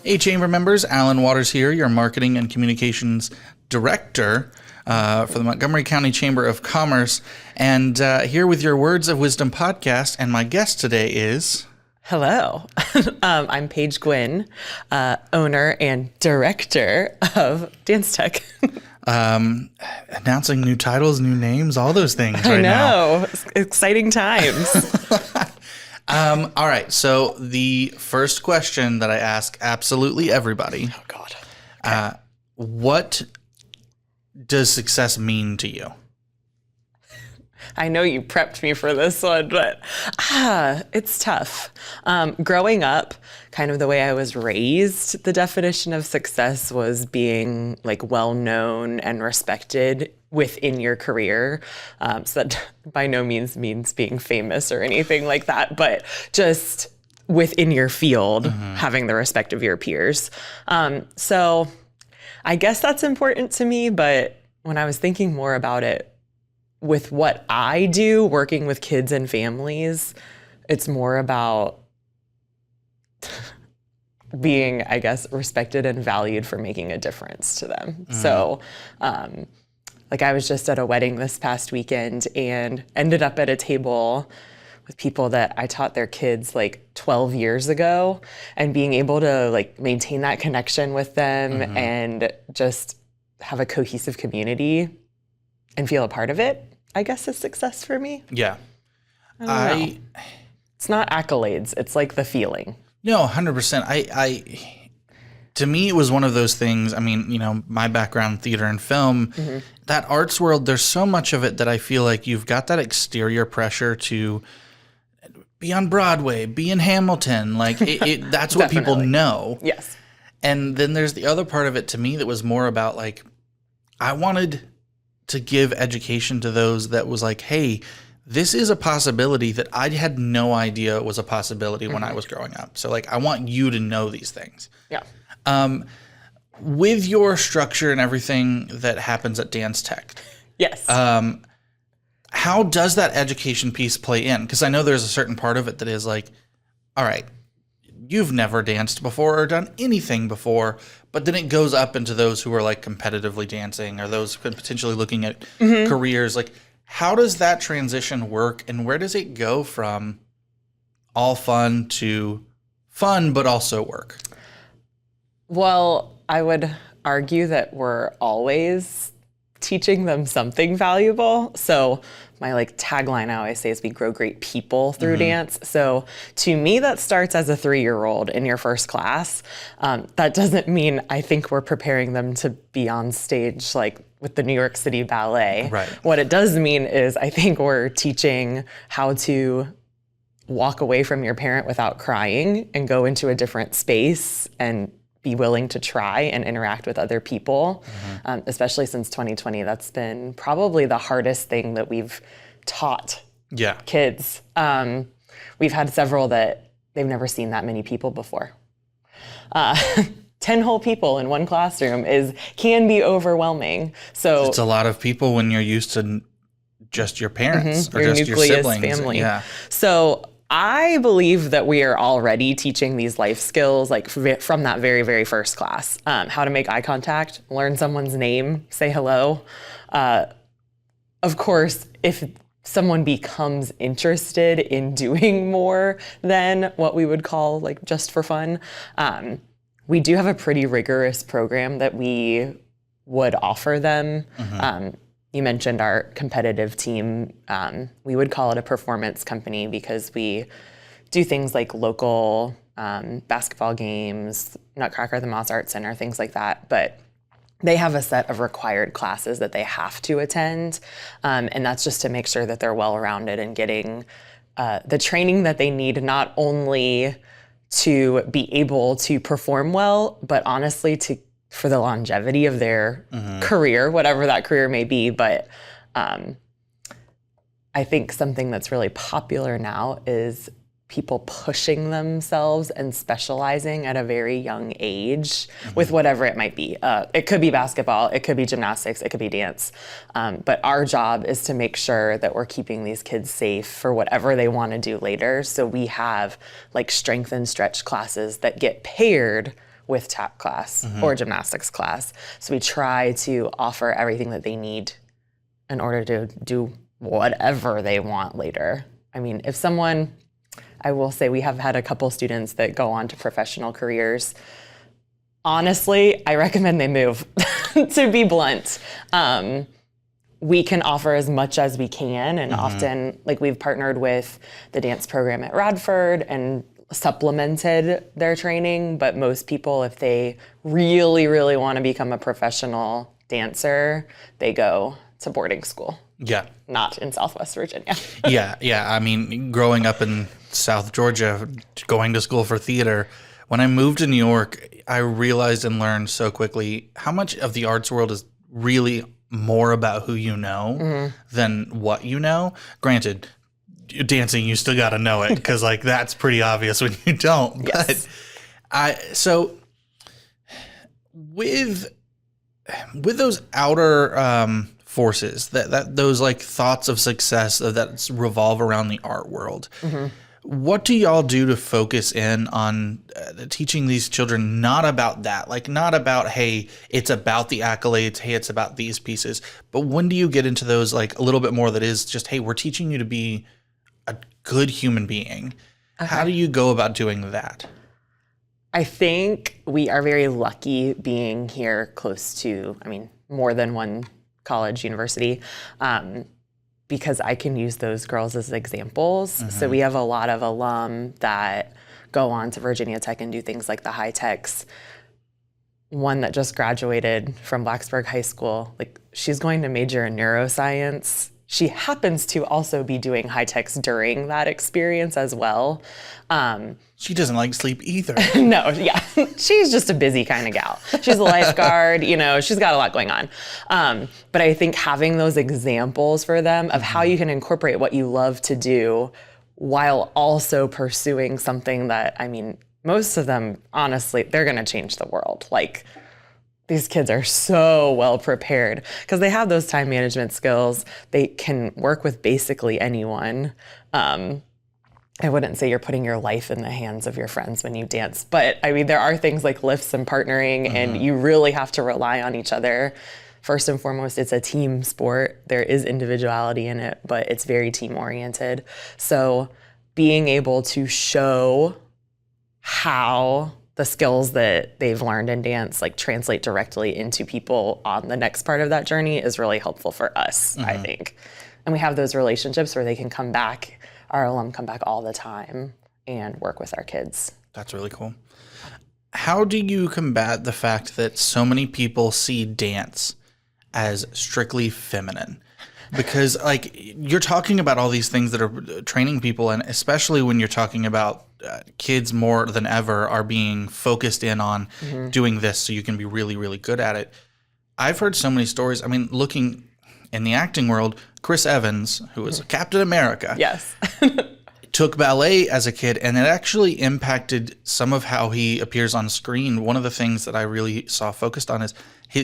Hey, Chamber members, Alan Waters here, your Marketing and Communications Director for the Montgomery County Chamber of Commerce, and here with your Words of Wisdom podcast, and my guest today is... Hello, I'm Paige Guynn, owner and director of DanceTech. Announcing new titles, new names, all those things right now. I know, exciting times. All right, so the first question that I ask absolutely everybody. Oh, God. Okay. What does success mean to you? I know you prepped me for this one, but it's tough. Growing up, kind of the way I was raised, the definition of success was being like well-known and respected within your career. So that by no means being famous or anything like that, but just within your field, having the respect of your peers. So I guess that's important to me, but when I was thinking more about it, with what I do, working with kids and families, it's more about being, I guess, respected and valued for making a difference to them. So, like I was just at a wedding this past weekend and ended up at a table with people that I taught their kids like 12 years ago, and being able to like maintain that connection with them and just have a cohesive community and feel a part of it, I guess, is success for me. Yeah. It's not accolades. It's like the feeling. No, 100%. To me, it was one of those things. I mean, you know, my background, theater and film, that arts world, there's so much of it that I feel like you've got that exterior pressure to be on Broadway, be in Hamilton. Like, that's what people know. Yes. And then there's the other part of it to me that was more about like, I wanted to give education to those that was like, hey, this is a possibility that I had no idea was a possibility when I was growing up. So like, I want you to know these things. Yeah. With your structure and everything that happens at DanceTech. Yes. How does that education piece play in? Because I know there's a certain part of it that is like, all right, you've never danced before or done anything before, but then it goes up into those who are like competitively dancing or those potentially looking at careers. Like, how does that transition work, and where does it go from all fun to fun, but also work? Well, I would argue that we're always teaching them something valuable. So my like tagline I always say is we grow great people through dance. So to me, that starts as a 3-year-old in your first class. That doesn't mean I think we're preparing them to be on stage like with the New York City Ballet. Right. What it does mean is I think we're teaching how to walk away from your parent without crying and go into a different space and be willing to try and interact with other people, especially since 2020. That's been probably the hardest thing that we've taught kids. We've had several that they've never seen that many people before. 10 whole people in one classroom can be overwhelming. So it's a lot of people when you're used to just your parents or your just your nucleus siblings. Family. Yeah. So I believe that we are already teaching these life skills like from that very, very first class. How to make eye contact, learn someone's name, say hello. Of course, if someone becomes interested in doing more than what we would call like just for fun, we do have a pretty rigorous program that we would offer them. You mentioned our competitive team. We would call it a performance company because we do things like local basketball games, Nutcracker, the Moss Art Center, things like that. But they have a set of required classes that they have to attend. And that's just to make sure that they're well-rounded and getting the training that they need, not only to be able to perform well, but honestly for the longevity of their career, whatever that career may be. But I think something that's really popular now is people pushing themselves and specializing at a very young age with whatever it might be. It could be basketball, it could be gymnastics, it could be dance. But our job is to make sure that we're keeping these kids safe for whatever they want to do later. So we have like strength and stretch classes that get paired with tap class or gymnastics class. So we try to offer everything that they need in order to do whatever they want later. I mean, I will say we have had a couple students that go on to professional careers. Honestly, I recommend they move, to be blunt. We can offer as much as we can, and often, like, we've partnered with the dance program at Radford and supplemented their training, but most people, if they really, really want to become a professional dancer, they go to boarding school. Yeah. Not in Southwest Virginia. Yeah. I mean, growing up in South Georgia, going to school for theater, when I moved to New York, I realized and learned so quickly how much of the arts world is really more about who you know than what you know. Granted, dancing, you still got to know it, because like that's pretty obvious when you don't. Yes. But so with those outer forces, that those like thoughts of success that revolve around the art world, what do y'all do to focus in on teaching these children not about that? Like, not about, hey, it's about the accolades, hey, it's about these pieces. But when do you get into those, like, a little bit more that is just, hey, we're teaching you to be a good human being? Okay. How do you go about doing that? I think we are very lucky being here close to, more than one college, university. Because I can use those girls as examples. So we have a lot of alum that go on to Virginia Tech and do things like the high techs. One that just graduated from Blacksburg High School, like, she's going to major in neuroscience. She happens to also be doing high techs during that experience as well. She doesn't like sleep either. No, yeah. She's just a busy kind of gal. She's a lifeguard, she's got a lot going on. But I think having those examples for them of how you can incorporate what you love to do while also pursuing something that, most of them, honestly, they're going to change the world. Like, these kids are so well prepared because they have those time management skills. They can work with basically anyone. I wouldn't say you're putting your life in the hands of your friends when you dance, but there are things like lifts and partnering, and you really have to rely on each other. First and foremost, it's a team sport. There is individuality in it, but it's very team oriented. So being able to show how the skills that they've learned in dance translate directly into people on the next part of that journey is really helpful for us, I think. And we have those relationships where they can come back. Our alum come back all the time and work with our kids. That's really cool. How do you combat the fact that so many people see dance as strictly feminine? Because you're talking about all these things that are training people, and especially when you're talking about kids more than ever are being focused in on doing this so you can be really, really good at it. I've heard so many stories. Looking in the acting world, Chris Evans, who was Captain America, yes, took ballet as a kid, and it actually impacted some of how he appears on screen. One of the things that I really saw focused on is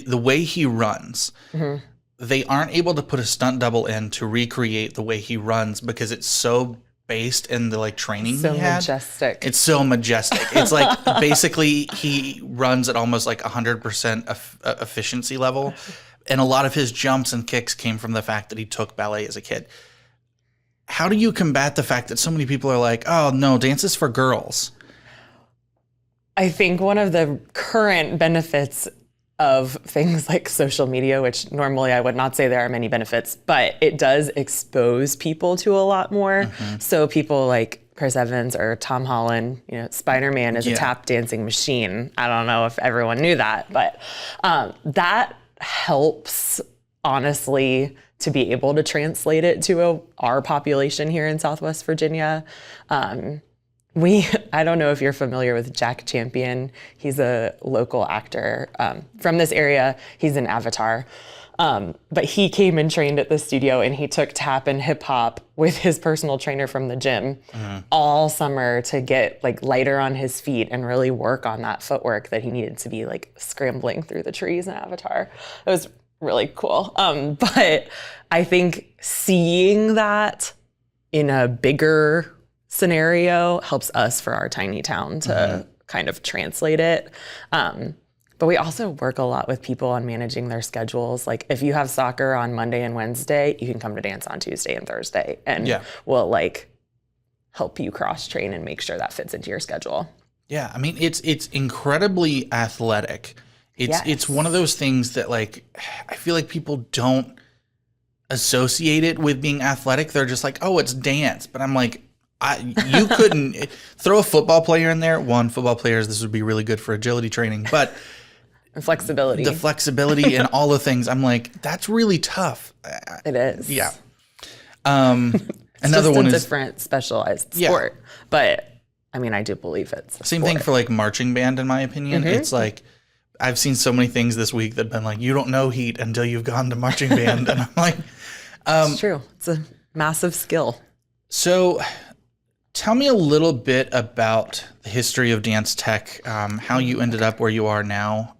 the way he runs. They aren't able to put a stunt double in to recreate the way he runs because it's so based in the training he had. Majestic. It's so majestic. It's basically he runs at almost 100% efficiency level. And a lot of his jumps and kicks came from the fact that he took ballet as a kid. How do you combat the fact that so many people are like, oh, no, dance is for girls? I think one of the current benefits of things like social media, which normally I would not say there are many benefits, but it does expose people to a lot more. So people like Chris Evans or Tom Holland, Spider-Man is a tap dancing machine. I don't know if everyone knew that, but that helps, honestly, to be able to translate it to our population here in Southwest Virginia. I don't know if you're familiar with Jack Champion. He's a local actor from this area. He's an Avatar. But he came and trained at the studio, and he took tap and hip hop with his personal trainer from the gym all summer to get lighter on his feet and really work on that footwork that he needed to be scrambling through the trees in Avatar. It was really cool. But I think seeing that in a bigger scenario helps us for our tiny town to kind of translate it. But we also work a lot with people on managing their schedules. Like if you have soccer on Monday and Wednesday, you can come to dance on Tuesday and Thursday, and we'll like help you cross train and make sure that fits into your schedule. Yeah, I mean, it's incredibly athletic. It's one of those things that, like, I feel like people don't associate it with being athletic. They're just like, oh, it's dance. But I'm like, you couldn't throw a football player in there. One, football players, this would be really good for agility training. But and flexibility. The flexibility and all the things. I'm like, that's really tough. It is. Yeah. It's Another just one a is different specialized sport. But I mean, I do believe it's a same sport. thing for like marching band, in my opinion. It's like, I've seen so many things this week that have been like, you don't know heat until you've gone to marching band. And I'm like, it's true. It's a massive skill. So tell me a little bit about the history of DanceTech, how you ended up where you are now.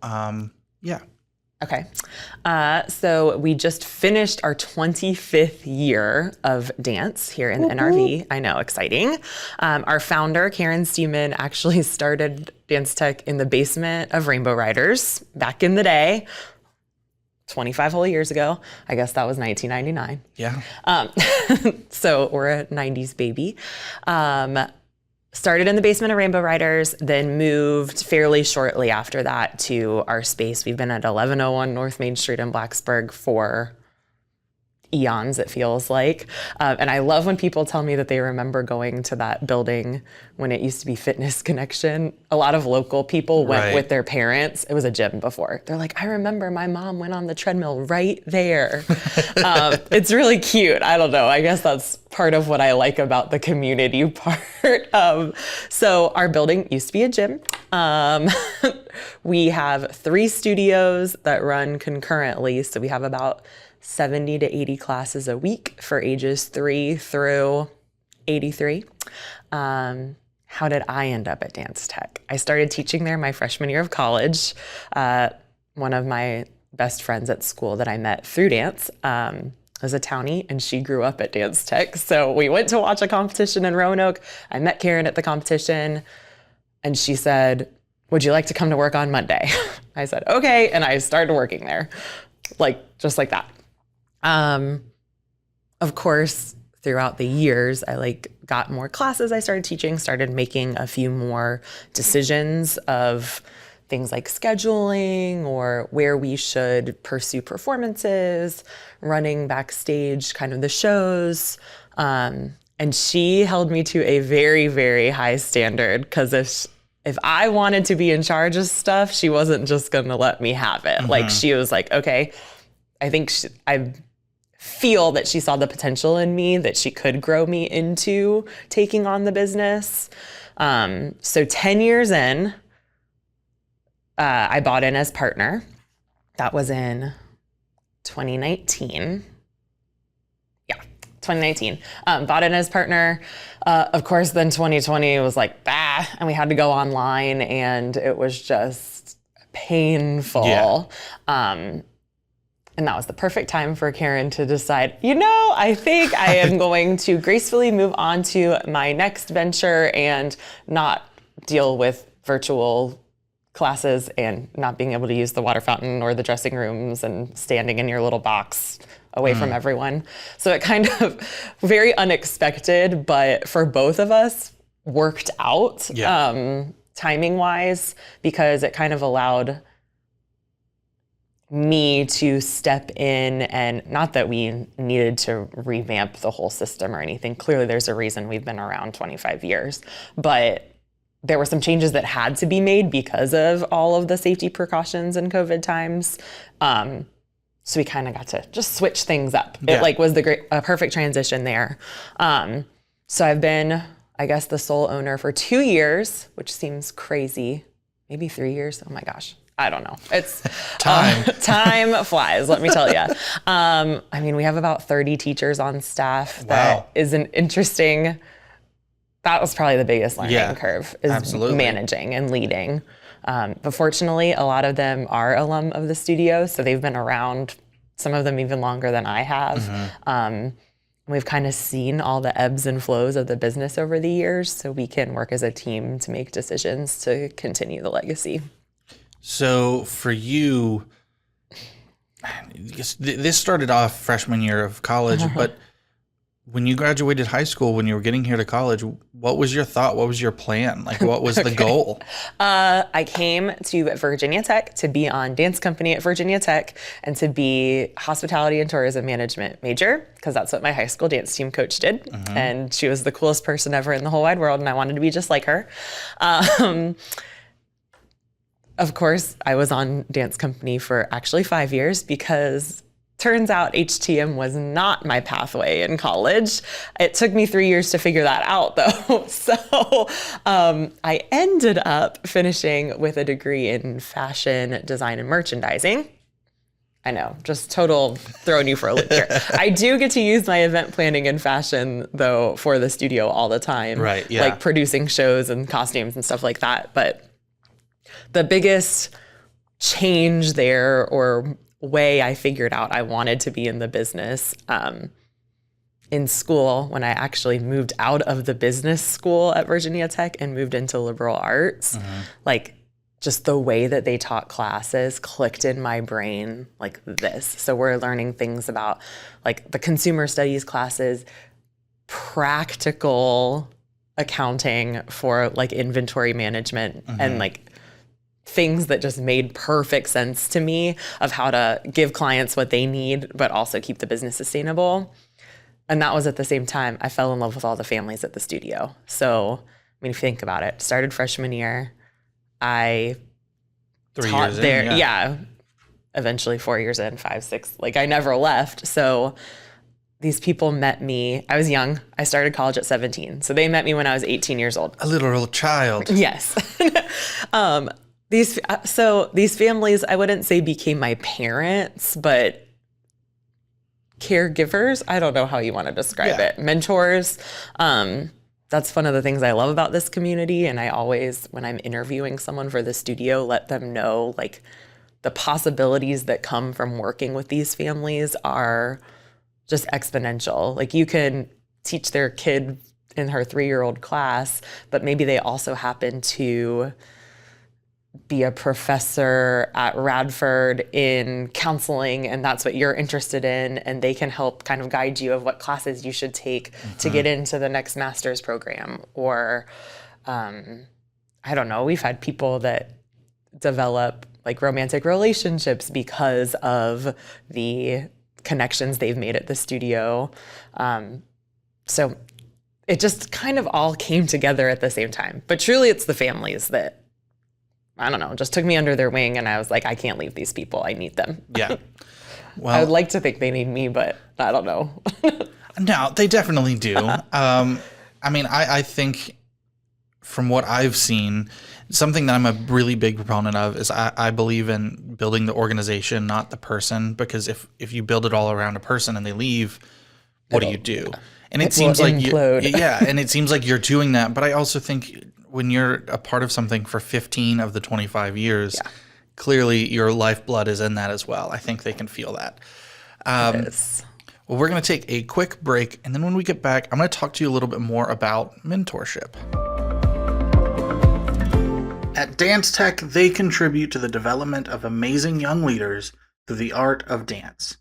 Okay. So we just finished our 25th year of dance here in the NRV. I know, exciting. Our founder, Karen Steeman, actually started DanceTech in the basement of Rainbow Riders back in the day, 25 whole years ago. I guess that was 1999. Yeah. So we're a 90s baby. Started in the basement of Rainbow Riders, then moved fairly shortly after that to our space. We've been at 1101 North Main Street in Blacksburg for eons, it feels like. And I love when people tell me that they remember going to that building when it used to be Fitness Connection. A lot of local people went with their parents. It was a gym before. They're like, I remember my mom went on the treadmill right there. It's really cute. I don't know. I guess that's part of what I like about the community part. So our building used to be a gym. We have 3 studios that run concurrently. So we have about 70 to 80 classes a week for ages 3 through 83. How did I end up at DanceTech? I started teaching there my freshman year of college. One of my best friends at school that I met through dance was a townie, and she grew up at DanceTech. So we went to watch a competition in Roanoke. I met Karen at the competition, and she said, would you like to come to work on Monday? I said, okay, and I started working there, just like that. Of course, throughout the years, I got more classes I started teaching, started making a few more decisions of things like scheduling or where we should pursue performances, running backstage kind of the shows. And she held me to a very, very high standard, because if I wanted to be in charge of stuff, she wasn't just going to let me have it. She was like, okay, I feel that she saw the potential in me, that she could grow me into taking on the business. So 10 years in, I bought in as partner. That was in 2019. Yeah, 2019. Bought in as partner. Of course, then 2020 was like, and we had to go online, and it was just painful. Yeah. And that was the perfect time for Karen to decide, I think I am going to gracefully move on to my next venture and not deal with virtual classes and not being able to use the water fountain or the dressing rooms and standing in your little box away from everyone. So it kind of very unexpected, but for both of us worked out timing wise, because it kind of allowed me to step in, and not that we needed to revamp the whole system or anything. Clearly there's a reason we've been around 25 years, but there were some changes that had to be made because of all of the safety precautions in COVID times. So we kind of got to just switch things up. It was a perfect transition there. So I've been, I guess, the sole owner for 2 years, which seems crazy. Maybe 3 years. Oh my gosh. I don't know. It's time flies, let me tell you. We have about 30 teachers on staff. That is an interesting, that was probably the biggest learning curve, is managing and leading. But fortunately, a lot of them are alum of the studio, so they've been around, some of them even longer than I have. We've kind of seen all the ebbs and flows of the business over the years, so we can work as a team to make decisions to continue the legacy. So for you, this started off freshman year of college, but when you graduated high school, when you were getting here to college, what was your thought? What was your plan? Like, what was the goal? I came to Virginia Tech to be on dance company at Virginia Tech and to be hospitality and tourism management major, because that's what my high school dance team coach did. And she was the coolest person ever in the whole wide world, and I wanted to be just like her. Of course, I was on dance company for actually 5 years because turns out HTM was not my pathway in college. It took me 3 years to figure that out, though. So I ended up finishing with a degree in fashion design and merchandising. I know, just total throwing you for a loop here. I do get to use my event planning and fashion, though, for the studio all the time. Right, yeah. Like producing shows and costumes and stuff like that. But the biggest change there, or way I figured out I wanted to be in the business, in school, when I actually moved out of the business school at Virginia Tech and moved into liberal arts, like just the way that they taught classes clicked in my brain like this. So we're learning things about like the consumer studies classes, practical accounting for like inventory management, and like things that just made perfect sense to me of how to give clients what they need, but also keep the business sustainable. And that was at the same time I fell in love with all the families at the studio. So, I mean, if you think about it, started freshman year, I 3 taught years there. in, Yeah. Eventually 4 years in, 5, 6, like I never left. So these people met me. I was young. I started college at 17. So they met me when I was 18 years old. A literal child. Yes. These families, I wouldn't say became my parents, but caregivers. I don't know how you want to describe it. Mentors. That's one of the things I love about this community. And I always, when I'm interviewing someone for the studio, let them know like the possibilities that come from working with these families are just exponential. Like you can teach their kid in her 3-year-old class, but maybe they also happen to be a professor at Radford in counseling, and that's what you're interested in, and they can help kind of guide you of what classes you should take to get into the next master's program. Or I don't know, we've had people that develop like romantic relationships because of the connections they've made at the studio. So it just kind of all came together at the same time. But truly it's the families that, I don't know, just took me under their wing, and I was like, I can't leave these people. I need them. Yeah. Well, I would like to think they need me, but I don't know. no, they definitely do. I mean, I think from what I've seen, something that I'm a really big proponent of is I believe in building the organization, not the person, because if you build it all around a person and they leave, what do you do? And it seems like and it seems like you're doing that. But I also think when you're a part of something for 15 of the 25 years, clearly your lifeblood is in that as well. I think they can feel that. Yes. Well, we're going to take a quick break, and then when we get back, I'm going to talk to you a little bit more about mentorship. At DanceTech, they contribute to the development of amazing young leaders through the art of dance.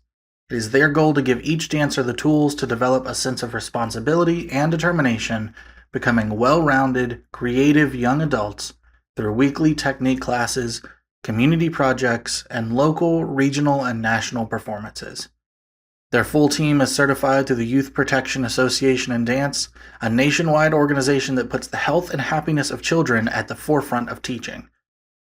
It is their goal to give each dancer the tools to develop a sense of responsibility and determination, becoming well-rounded, creative young adults through weekly technique classes, community projects, and local, regional, and national performances. Their full team is certified through the Youth Protection Association in Dance, a nationwide organization that puts the health and happiness of children at the forefront of teaching.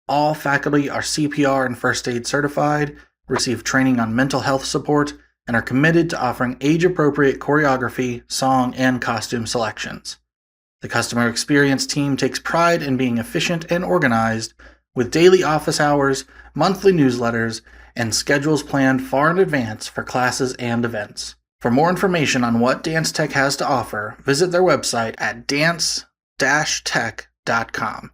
All faculty are CPR and first aid certified, receive training on mental health support, and are committed to offering age-appropriate choreography, song, and costume selections. The customer experience team takes pride in being efficient and organized, with daily office hours, monthly newsletters, and schedules planned far in advance for classes and events. For more information on what DanceTech has to offer, visit their website at dance-tech.com.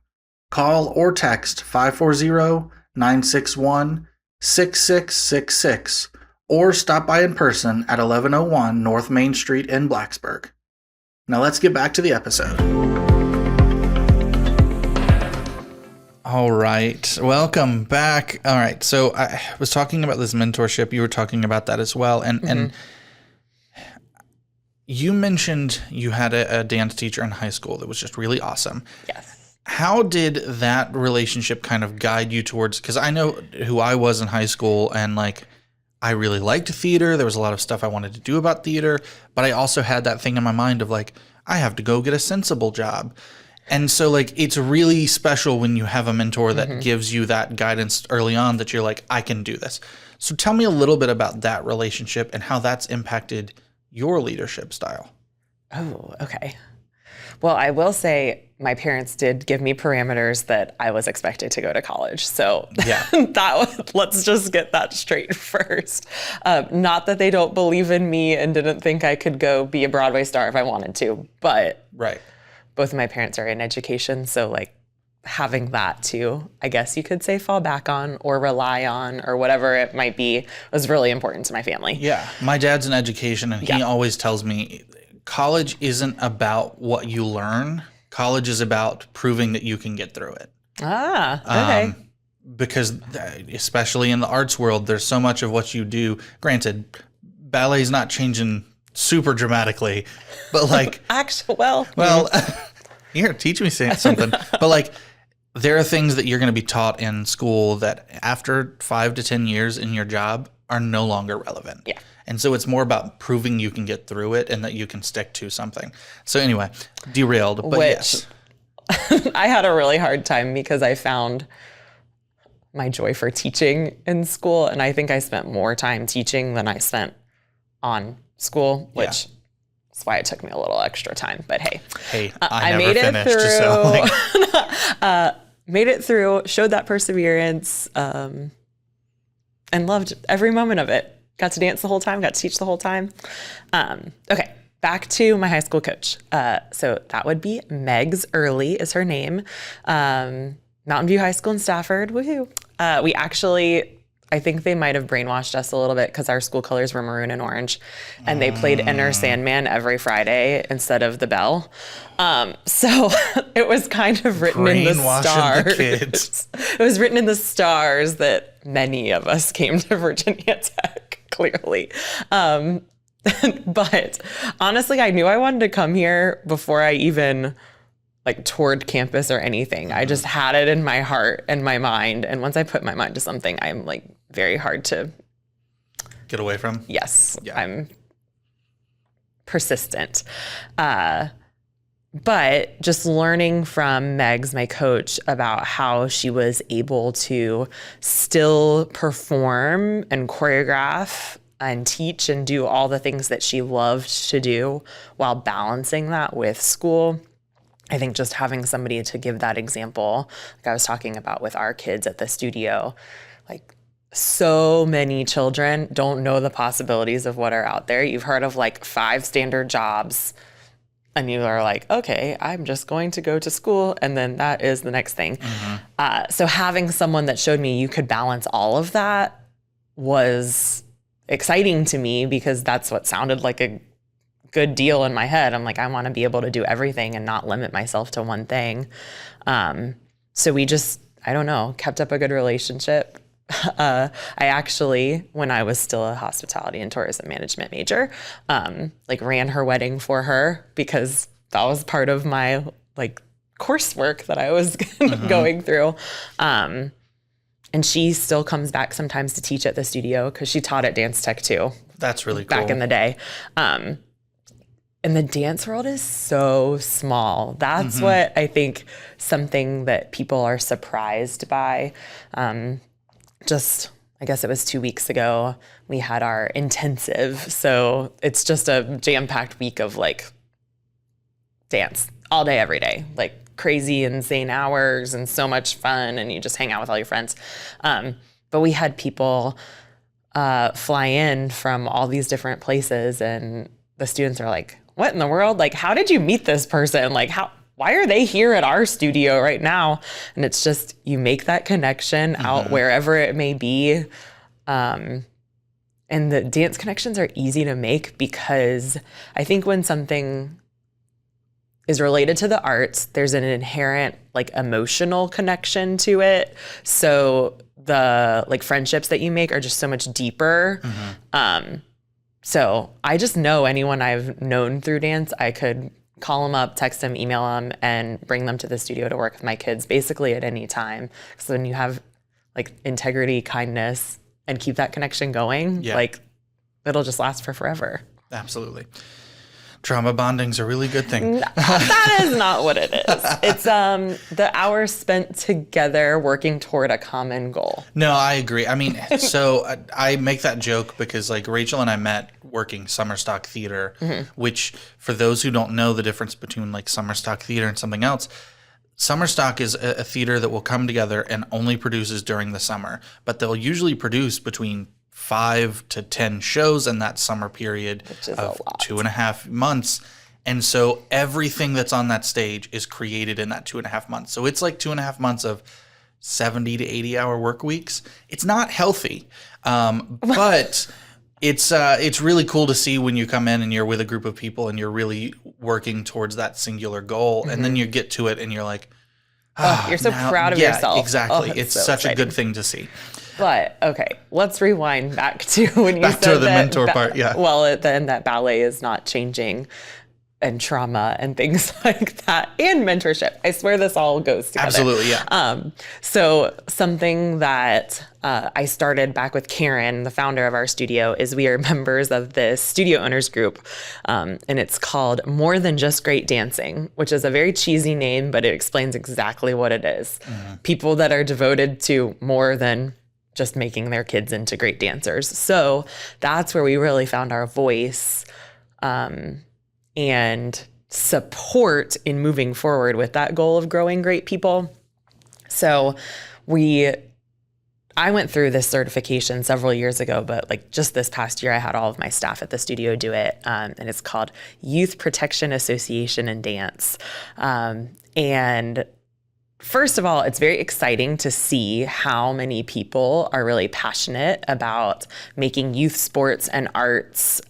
Call or text 540-961-6666 or stop by in person at 1101 North Main Street in Blacksburg. Now let's get back to the episode. All right. Welcome back. All right. So I was talking about this mentorship. You were talking about that as well. And you mentioned you had a dance teacher in high school that was just really awesome. Yes. How did that relationship kind of guide you towards, because I know who I was in high school, and like I really liked theater. There was a lot of stuff I wanted to do about theater, but I also had that thing in my mind of like, I have to go get a sensible job. And so like, it's really special when you have a mentor that gives you that guidance early on that you're like, I can do this. So tell me a little bit about that relationship and how that's impacted your leadership style. Oh, okay. Well, I will say my parents did give me parameters that I was expected to go to college. So yeah, let's just get that straight first. Not that they don't believe in me and didn't think I could go be a Broadway star if I wanted to, but right. Both of my parents are in education. So like having that to, I guess you could say, fall back on or rely on or whatever it might be was really important to my family. Yeah. My dad's in education, and he always tells me college isn't about what you learn. College is about proving that you can get through it. Okay. Because especially in the arts world, there's so much of what you do. Granted, ballet's not changing super dramatically, but like actually, here, teach me something. But like, there are things that you're going to be taught in school that after 5 to 10 years in your job are no longer relevant. Yeah. And so it's more about proving you can get through it and that you can stick to something. So anyway, derailed, but yes. I had a really hard time because I found my joy for teaching in school. And I think I spent more time teaching than I spent on school, which is why it took me a little extra time. But hey, I made it through. Made it through, showed that perseverance, and loved every moment of it. Got to dance the whole time, got to teach the whole time. Okay, back to my high school coach. So that would be Megs Early is her name. Mountain View High School in Stafford, woohoo. We actually, I think they might have brainwashed us a little bit because our school colors were maroon and orange, and they played Enter Sandman every Friday instead of The Bell. So it was kind of written in the stars. The kids. It was written in the stars that many of us came to Virginia Tech, clearly. But honestly, I knew I wanted to come here before I even like toured campus or anything. I just had it in my heart and my mind. And once I put my mind to something, I'm like very hard to get away from. Yes. Yeah. I'm persistent. But just learning from Megs, my coach, about how she was able to still perform and choreograph and teach and do all the things that she loved to do while balancing that with school. I think just having somebody to give that example, like I was talking about with our kids at the studio, like so many children don't know the possibilities of what are out there. You've heard of like 5 standard jobs, and you are like, okay, I'm just going to go to school, and then that is the next thing. So having someone that showed me you could balance all of that was exciting to me because that's what sounded like a good deal in my head. I'm like, I want to be able to do everything and not limit myself to one thing. So we just, I don't know, kept up a good relationship. I actually, when I was still a hospitality and tourism management major, like ran her wedding for her because that was part of my like coursework that I was going through. And she still comes back sometimes to teach at the studio because she taught at DanceTech too. That's really cool. Back in the day. And the dance world is so small. That's what I think something that people are surprised by. Just, I guess it was 2 weeks ago, we had our intensive. So it's just a jam-packed week of like dance all day, every day, like crazy, insane hours and so much fun. And you just hang out with all your friends. But we had people fly in from all these different places, and the students are like, what in the world? Like, how did you meet this person? Like, why are they here at our studio right now? And it's just, you make that connection out wherever it may be. And And the dance connections are easy to make because I think when something is related to the arts, there's an inherent like emotional connection to it. So the like friendships that you make are just so much deeper. So I just know anyone I've known through dance, I could call them up, text them, email them, and bring them to the studio to work with my kids basically at any time. So when you have like integrity, kindness, and keep that connection going, like it'll just last for forever. Absolutely. Trauma bonding's a really good thing. That is not what it is. It's the hours spent together working toward a common goal. No, I agree. I mean, so I make that joke because like Rachel and I met working summer stock theater, which for those who don't know the difference between like summer stock theater and something else, summer stock is a theater that will come together and only produces during the summer, but they'll usually produce between 5 to 10 shows in that summer period of 2.5 months. And so everything that's on that stage is created in that 2.5 months. So it's like 2.5 months of 70 to 80 hour work weeks. It's not healthy, but it's really cool to see when you come in and you're with a group of people and you're really working towards that singular goal. And then you get to it and you're like, you're so proud of yourself. Exactly. It's so such exciting. A good thing to see. But okay, let's rewind back to when you said to the mentor part. Yeah. Well, at the end, that ballet is not changing, and trauma and things like that, and mentorship. I swear this all goes together. Absolutely, yeah. So something that I started back with Karen, the founder of our studio, is we are members of this studio owners group, and it's called More Than Just Great Dancing, which is a very cheesy name, but it explains exactly what it is. People that are devoted to more than just making their kids into great dancers. So that's where we really found our voice and support in moving forward with that goal of growing great people. So I went through this certification several years ago, but like just this past year, I had all of my staff at the studio do it. And it's called Youth Protection Association in Dance. And first of all, it's very exciting to see how many people are really passionate about making youth sports and arts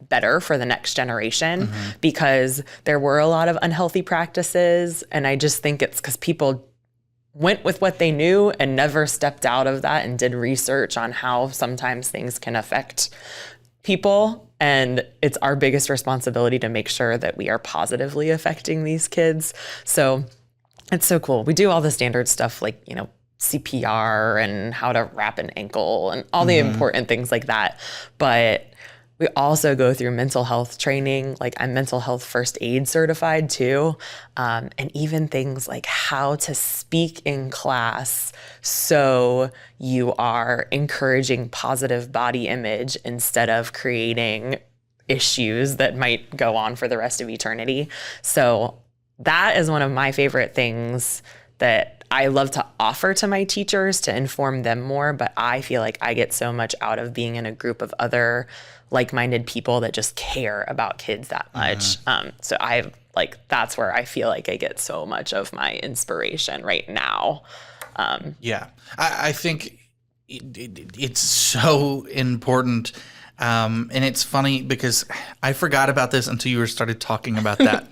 better for the next generation, because there were a lot of unhealthy practices. And I just think it's because people went with what they knew and never stepped out of that and did research on how sometimes things can affect people. And it's our biggest responsibility to make sure that we are positively affecting these kids. So it's so cool. We do all the standard stuff like, CPR and how to wrap an ankle and all the important things like that. But we also go through mental health training. Like I'm mental health first aid certified too. And even things like how to speak in class so you are encouraging positive body image instead of creating issues that might go on for the rest of eternity. So that is one of my favorite things that I love to offer to my teachers to inform them more, but I feel like I get so much out of being in a group of other like-minded people that just care about kids that much. So that's where I feel like I get so much of my inspiration right now. I think it's so important. And it's funny because I forgot about this until you started talking about that.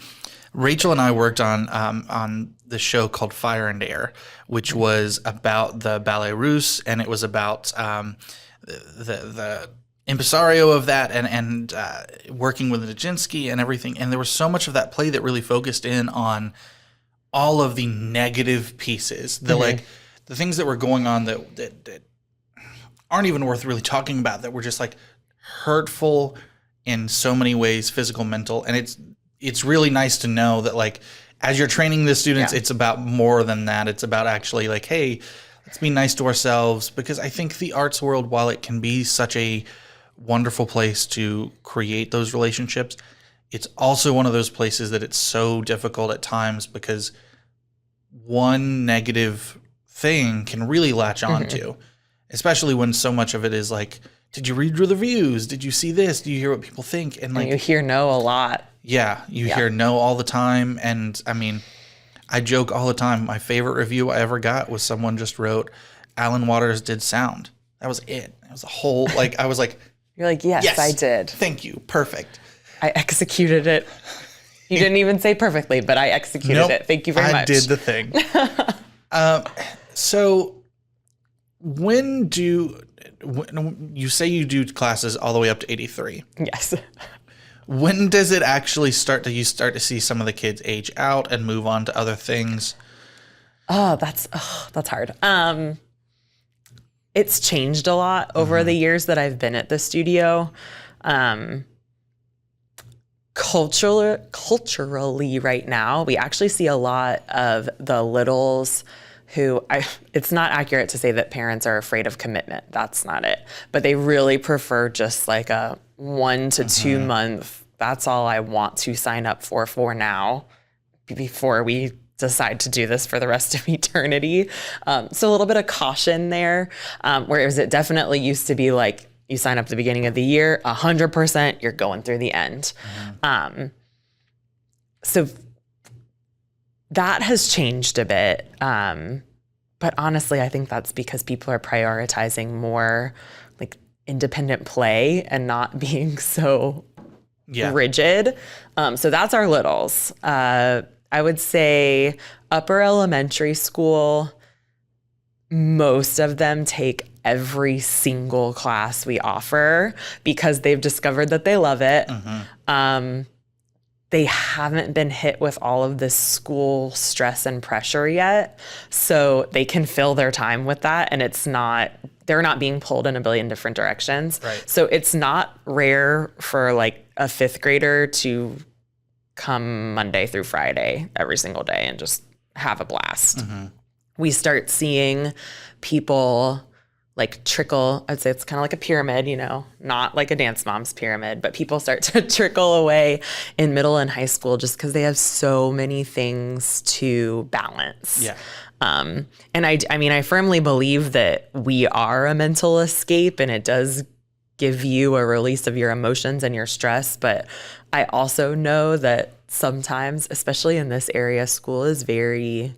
Rachel and I worked on the show called Fire and Air, which was about the Ballet Russe, and it was about the impresario of that and working with Nijinsky and everything. And there was so much of that play that really focused in on all of the negative pieces, the things that were going on that aren't even worth really talking about, that were just like hurtful in so many ways, physical, mental, and it's really nice to know that, like, as you're training the students, it's about more than that. It's about actually like, hey, let's be nice to ourselves, because I think the arts world, while it can be such a wonderful place to create those relationships, it's also one of those places that it's so difficult at times, because one negative thing can really latch onto, especially when so much of it is like, did you read the reviews? Did you see this? Do you hear what people think? And like, you hear no a lot. Yeah, you hear no all the time. And I mean, I joke all the time. My favorite review I ever got was someone just wrote, Alan Waters did sound. That was it. It was a whole, like, I was like, You're like, yes, I did. Thank you. Perfect. I executed it. You didn't even say perfectly, but I executed it. Thank you very much. I did the thing. So when you say you do classes all the way up to 83? Yes. When does it actually start to see some of the kids age out and move on to other things? That's hard. It's changed a lot over the years that I've been at the studio. Culturally right now, we actually see a lot of the littles who it's not accurate to say that parents are afraid of commitment. That's not it. But they really prefer just like a 1 to 2 month, that's all I want to sign up for now, before we decide to do this for the rest of eternity. So a little bit of caution there, whereas it definitely used to be like, you sign up at the beginning of the year, 100%, you're going through the end. So that has changed a bit. But honestly, I think that's because people are prioritizing more like independent play and not being so rigid. So that's our littles. I would say upper elementary school, most of them take every single class we offer because they've discovered that they love it. They haven't been hit with all of this school stress and pressure yet. So they can fill their time with that, and they're not being pulled in a billion different directions. Right. So it's not rare for like a 5th grader to come Monday through Friday every single day and just have a blast. We start seeing people like trickle. I'd say it's kind of like a pyramid, not like a Dance Moms pyramid, but people start to trickle away in middle and high school just because they have so many things to balance. Yeah. And I firmly believe that we are a mental escape, and it does give you a release of your emotions and your stress. But I also know that sometimes, especially in this area, school is very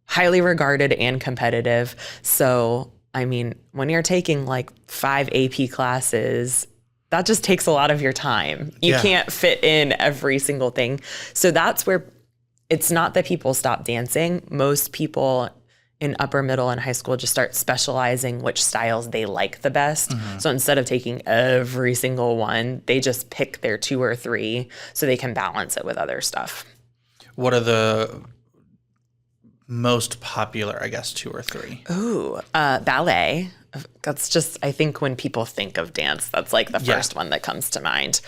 highly regarded and competitive. So, when you're taking like 5 AP classes, that just takes a lot of your time. You can't fit in every single thing. So that's where it's not that people stop dancing. Most people in upper, middle, and high school just start specializing which styles they like the best. So instead of taking every single one, they just pick their 2 or 3 so they can balance it with other stuff. What are the most popular, I guess, 2 or 3? Ooh, ballet. That's just, I think when people think of dance, that's like the first one that comes to mind.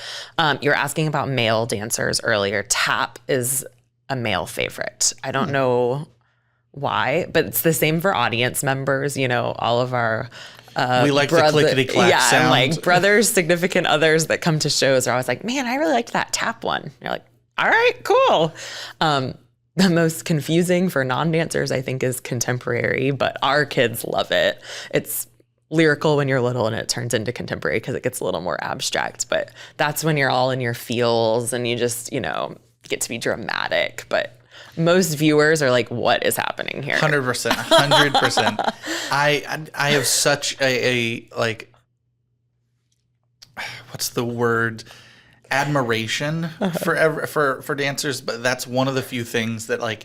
You're asking about male dancers earlier. Tap is a male favorite. I don't know why, but it's the same for audience members. All of our we like the clickety-clack sound. And like brothers, significant others that come to shows are always like, man, I really liked that tap one. You're like, all right, cool. The most confusing for non-dancers, I think, is contemporary, but our kids love it. It's lyrical when you're little and it turns into contemporary because it gets a little more abstract, but that's when you're all in your feels and you just, get to be dramatic. But most viewers are like, what is happening here? 100%. 100%. I have such a like, what's the word? Admiration for dancers, but that's one of the few things that, like,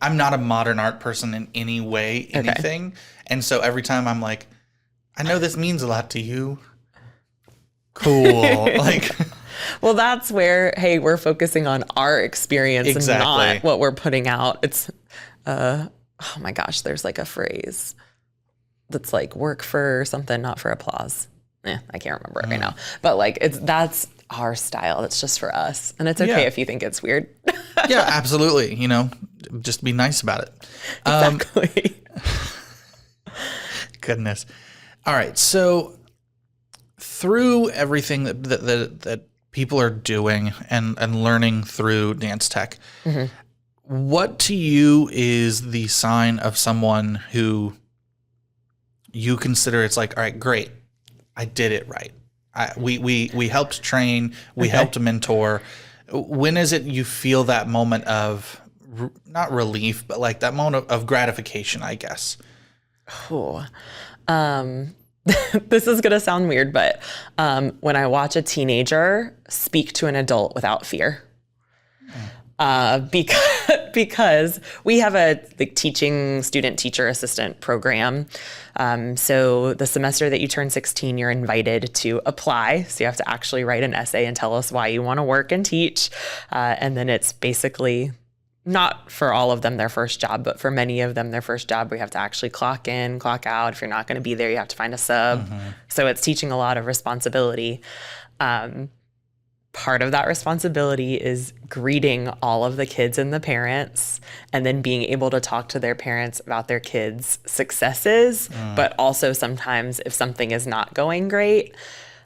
I'm not a modern art person in any way, anything. And so every time I'm like, I know this means a lot to you. Cool. Like, well, that's where, hey, we're focusing on our experience and not what we're putting out. It's, oh my gosh, there's like a phrase that's like work for something, not for applause. I can't remember it right now, but like that's our style. It's just for us. And it's okay if you think it's weird. Yeah, absolutely. Just be nice about it. Exactly. Goodness. All right. So through everything that people are doing and learning through DanceTech, what to you is the sign of someone who you consider it's like, all right, great. I did it right. We helped train, we helped mentor. When is it you feel that moment of not relief, but like that moment of gratification, I guess? Cool. this is going to sound weird, but when I watch a teenager speak to an adult without fear, because we have a teaching student teacher assistant program. So the semester that you turn 16, you're invited to apply. So you have to actually write an essay and tell us why you want to work and teach. And then it's basically not for all of them their first job, but for many of them their first job, we have to actually clock in, clock out. If you're not going to be there, you have to find a sub. So it's teaching a lot of responsibility. Part of that responsibility is greeting all of the kids and the parents, and then being able to talk to their parents about their kids' successes, but also sometimes if something is not going great.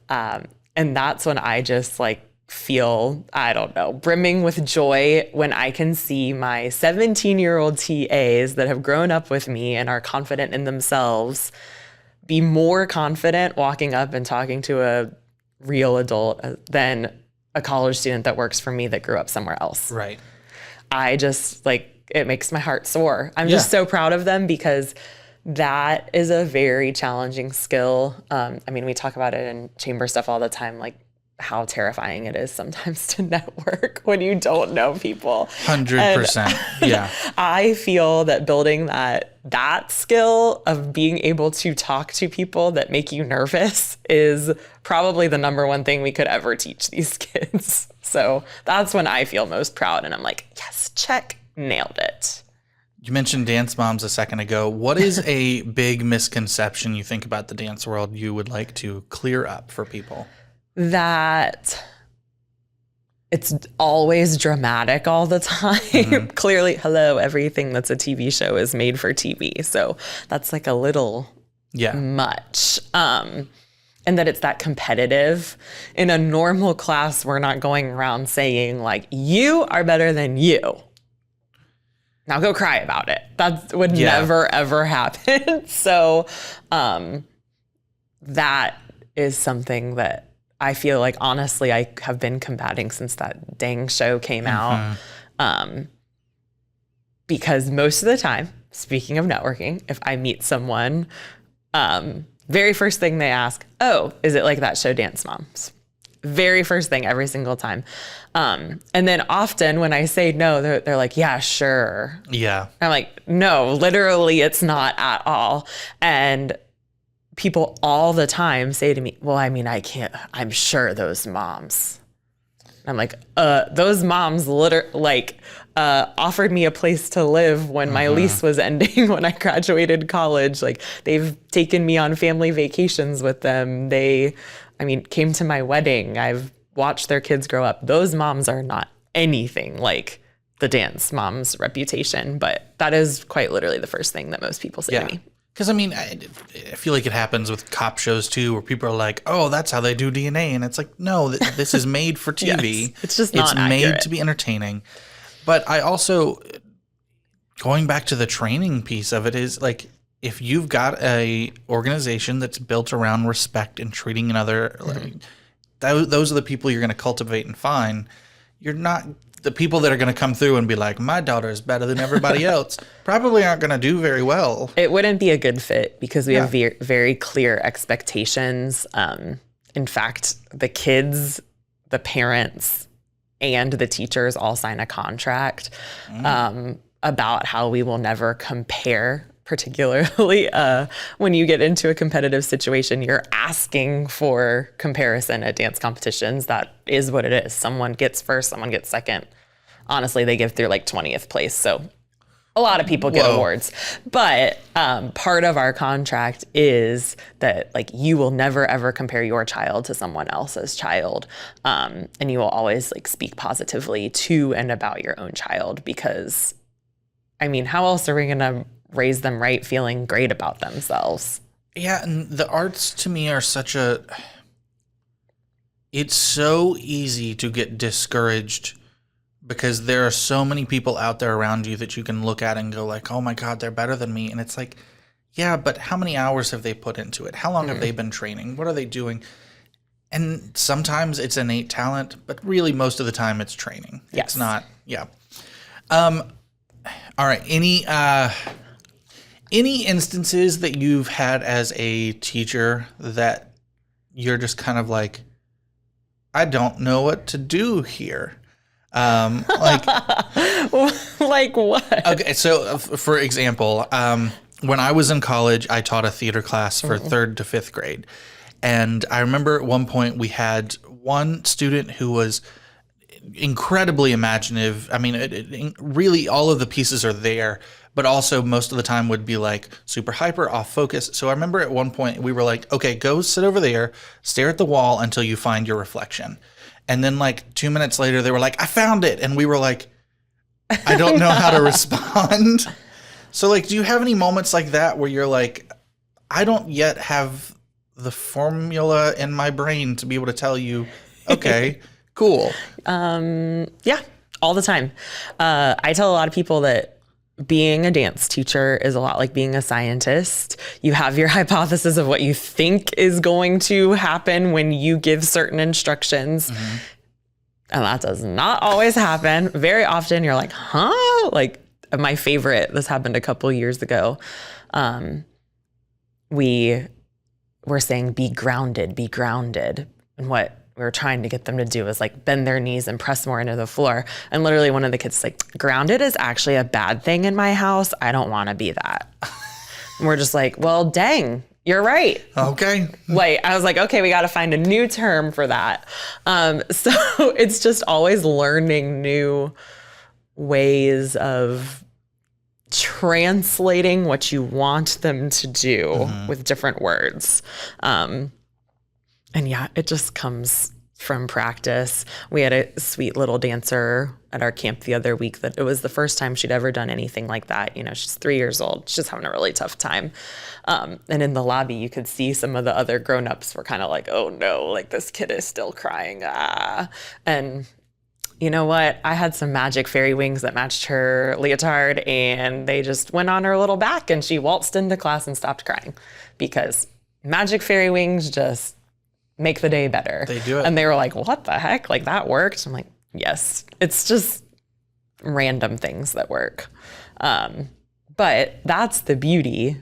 And that's when I just feel, I don't know, brimming with joy when I can see my 17-year-old TAs that have grown up with me and are confident in themselves be more confident walking up and talking to a real adult than a college student that works for me that grew up somewhere else. Right. I just it makes my heart soar. I'm just so proud of them because that is a very challenging skill. We talk about it in chamber stuff all the time, how terrifying it is sometimes to network when you don't know people. 100%. Yeah. I feel that building that skill of being able to talk to people that make you nervous is probably the number one thing we could ever teach these kids. So that's when I feel most proud. And I'm like, yes, check, nailed it. You mentioned dance moms a second ago. What is a big misconception you think about the dance world you would like to clear up for people? That it's always dramatic all the time. Clearly, hello, everything that's a TV show is made for TV. So that's a little much. And that it's that competitive. In a normal class, we're not going around saying you are better than you. Now go cry about it. That would never, ever happen. So that is something that I feel honestly, I have been combating since that dang show came out. Because most of the time, speaking of networking, if I meet someone, very first thing they ask, oh, is it like that show Dance Moms? Very first thing every single time. And then often when I say no, they're like, yeah, sure. Yeah. I'm like, no, literally it's not at all. And people all the time say to me, well, I'm sure those moms. I'm like, those moms offered me a place to live when my lease was ending when I graduated college. They've taken me on family vacations with them. They came to my wedding. I've watched their kids grow up. Those moms are not anything like the dance mom's reputation, but that is quite literally the first thing that most people say to me. Because, I feel like it happens with cop shows, too, where people are like, oh, that's how they do DNA. And it's like, no, this is made for TV. Yes, it's just not made accurate. to be entertaining. But I also, going back to the training piece of it, is if you've got a organization that's built around respect and treating another, those are the people you're going to cultivate and find. You're not the people that are going to come through and be like, my daughter is better than everybody else, probably aren't going to do very well. It wouldn't be a good fit because we have very clear expectations. In fact, the kids, the parents, and the teachers all sign a contract about how we will never compare. Particularly when you get into a competitive situation, you're asking for comparison at dance competitions. That is what it is. Someone gets first, someone gets second. Honestly, they give through 20th place. So a lot of people get awards. But part of our contract is that you will never, ever compare your child to someone else's child. And you will always speak positively to and about your own child because, how else are we going to raise them right, feeling great about themselves? Yeah, and the arts to me are it's so easy to get discouraged because there are so many people out there around you that you can look at and go oh my God, they're better than me. And it's yeah, but how many hours have they put into it? How long have they been training? What are they doing? And sometimes it's innate talent, but really most of the time it's training. Yes. It's not, All right, Any instances that you've had as a teacher that you're just kind of like, I don't know what to do here? Like, Like what? okay, so for example, when I was in college, I taught a theater class for 3rd to 5th grade. And I remember at one point we had one student who was incredibly imaginative. I mean, really all of the pieces are there, but also most of the time would be like super hyper off focus. So I remember at one point we were like, okay, go sit over there, stare at the wall until you find your reflection. And then like 2 minutes later, they were like, I found it. And we were like, I don't know how to respond. So like, do you have any moments like that where you're like, I don't yet have the formula in my brain to be able to tell you, okay, cool. Yeah, all the time. I tell a lot of people that being a dance teacher is a lot like being a scientist. You have your hypothesis of what you think is going to happen when you give certain instructions. Mm-hmm. And that does not always happen. Very often you're like, huh? Like my favorite, this happened a couple years ago. We were saying, be grounded, be grounded. And what we were trying to get them to do is like bend their knees and press more into the floor. And literally one of the kids is like, grounded is actually a bad thing in my house. I don't want to be that. And we're just like, well, dang, you're right. Okay. Wait, I was like, okay, we got to find a new term for that. So it's just always learning new ways of translating what you want them to do with different words. And yeah, it just comes from practice. We had a sweet little dancer at our camp the other week that it was the first time she'd ever done anything like that. You know, she's 3 years old. She's having a really tough time. And in the lobby, you could see some of the other grownups were kind of like, oh no, like this kid is still crying. Ah. And you know what? I had some magic fairy wings that matched her leotard and they just went on her little back and she waltzed into class and stopped crying because magic fairy wings just make the day better. They do it. And they were like, what the heck? Like that worked? I'm like, yes, it's just random things that work. But that's the beauty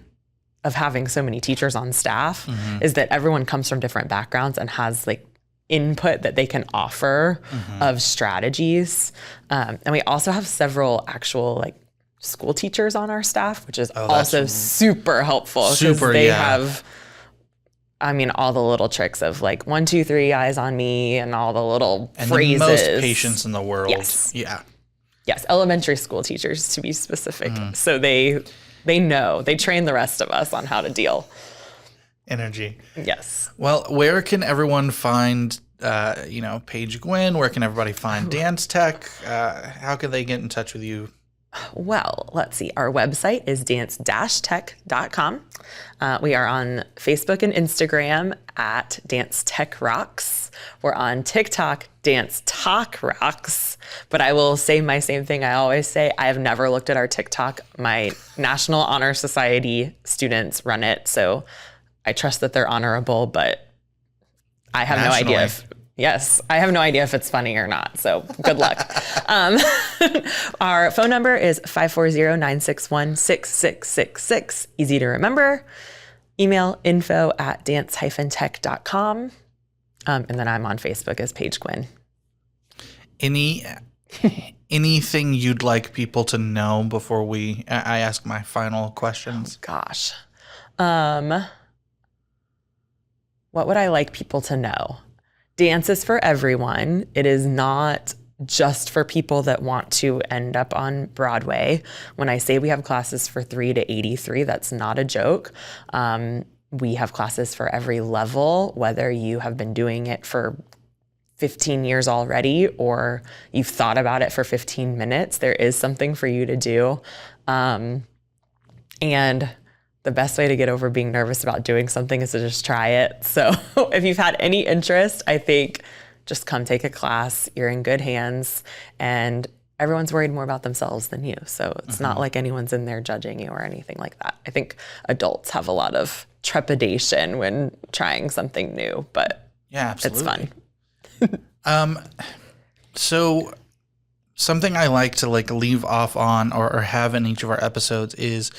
of having so many teachers on staff is that everyone comes from different backgrounds and has like input that they can offer of strategies. And we also have several actual like school teachers on our staff, which is also super helpful because they have, I mean, all the little tricks of like 1, 2, 3, eyes on me and all the little phrases. The most patience in the world. Yes. Yeah. Yes. Elementary school teachers to be specific. So they know, they train the rest of us on how to deal. Energy. Yes. Well, where can everyone find, Paige Guynn? Where can everybody find DanceTech? How can they get in touch with you? Well, let's see. Our website is dance-tech.com. We are on Facebook and Instagram at Dance Tech Rocks. We're on TikTok, Dance Talk Rocks. But I will say my same thing I always say. I have never looked at our TikTok. My National Honor Society students run it, so I trust that they're honorable, but I have no idea I have no idea if it's funny or not, so good luck. Our phone number is 540-961-6666. Easy to remember. Email info@dance-tech.com. And then I'm on Facebook as Paige Guynn. Anything you'd like people to know before I ask my final questions? Oh, gosh. What would I like people to know? Dance is for everyone. It is not just for people that want to end up on Broadway. When I say we have classes for 3 to 83, that's not a joke. We have classes for every level, whether you have been doing it for 15 years already or you've thought about it for 15 minutes. There is something for you to do. And the best way to get over being nervous about doing something is to just try it. So if you've had any interest, I think just come take a class. You're in good hands and everyone's worried more about themselves than you. So it's not like anyone's in there judging you or anything like that. I think adults have a lot of trepidation when trying something new, but yeah, absolutely. It's fun. So something I like to like leave off on or have in each of our episodes is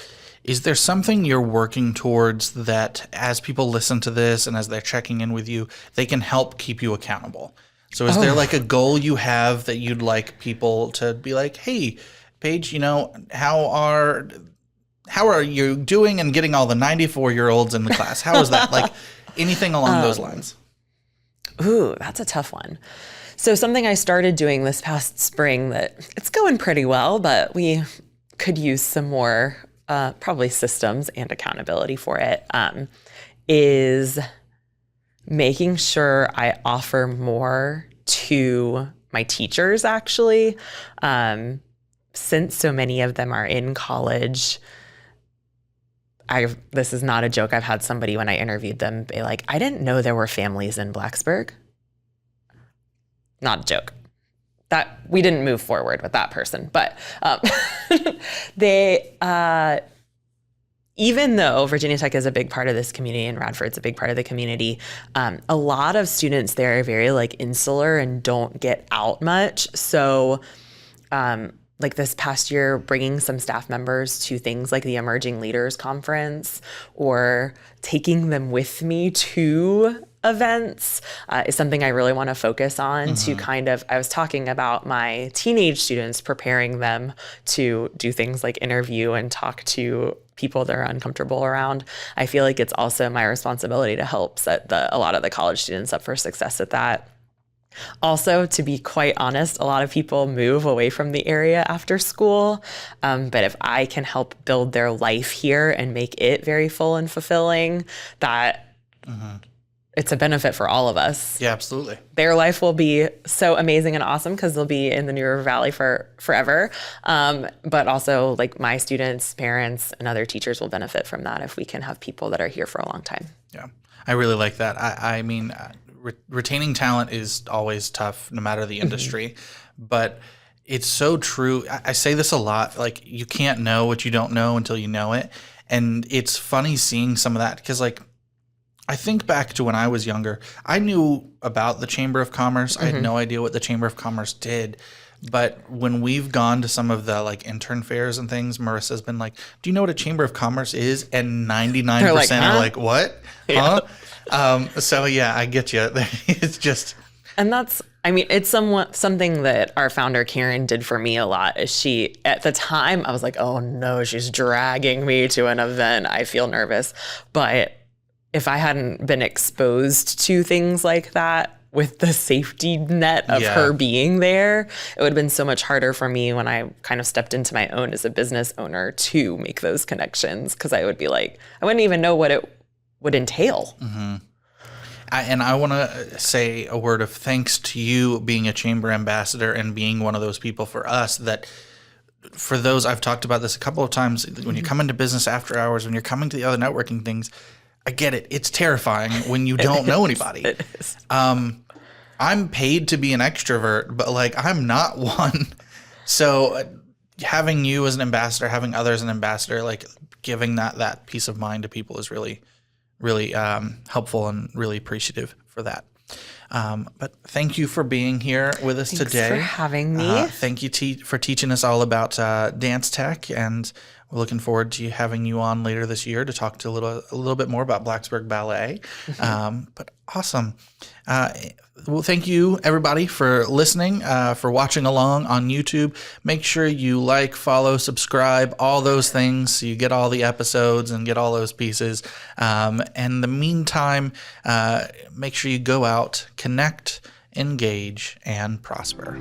Is there something you're working towards that as people listen to this and as they're checking in with you, they can help keep you accountable? So is there like a goal you have that you'd like people to be like, hey, Paige, how are you doing and getting all the 94-year-olds in the class? How is that? Like anything along those lines? Ooh, that's a tough one. So something I started doing this past spring that it's going pretty well, but we could use some more probably systems and accountability for it, is making sure I offer more to my teachers, actually. Since so many of them are in college, this is not a joke. I've had somebody when I interviewed them be like, I didn't know there were families in Blacksburg. Not a joke. That we didn't move forward with that person, but they, even though Virginia Tech is a big part of this community and Radford's a big part of the community, a lot of students there are very like insular and don't get out much. So like this past year, bringing some staff members to things like the Emerging Leaders Conference or taking them with me to events is something I really want to focus on to kind of, I was talking about my teenage students, preparing them to do things like interview and talk to people they're uncomfortable around. I feel like it's also my responsibility to help set a lot of the college students up for success at that. Also, to be quite honest, a lot of people move away from the area after school. But if I can help build their life here and make it very full and fulfilling, that it's a benefit for all of us. Yeah, absolutely. Their life will be so amazing and awesome because they'll be in the New River Valley for forever. But also like my students, parents, and other teachers will benefit from that if we can have people that are here for a long time. Yeah, I really like that. I mean, retaining talent is always tough no matter the industry, but it's so true. I say this a lot, like you can't know what you don't know until you know it. And it's funny seeing some of that because like, I think back to when I was younger, I knew about the Chamber of Commerce. I had no idea what the Chamber of Commerce did. But when we've gone to some of the like intern fairs and things, Marissa's been like, do you know what a Chamber of Commerce is? And 99% are like, what? Yeah. Huh? So yeah, I get you. It's just. And that's, I mean, it's something that our founder Karen did for me a lot. Is she, at the time, I was like, oh no, she's dragging me to an event. I feel nervous. But if I hadn't been exposed to things like that with the safety net of her being there, it would have been so much harder for me when I kind of stepped into my own as a business owner to make those connections. Because I would be like, I wouldn't even know what it would entail. And I want to say a word of thanks to you being a chamber ambassador and being one of those people for us that for those, I've talked about this a couple of times, when you come into business after hours, when you're coming to the other networking things, I get it. It's terrifying when you don't know anybody. It is. I'm paid to be an extrovert, but like I'm not one. So having you as an ambassador, having others an ambassador, like giving that peace of mind to people is really, really helpful and really appreciative for that. But thank you for being here with us today. Thanks for having me. Thank you for teaching us all about DanceTech, and we're looking forward to having you on later this year to talk to a little bit more about Blacksburg Ballet. But awesome. Well, thank you, everybody, for listening, for watching along on YouTube. Make sure you like, follow, subscribe, all those things so you get all the episodes and get all those pieces. And in the meantime, make sure you go out, connect, engage, and prosper.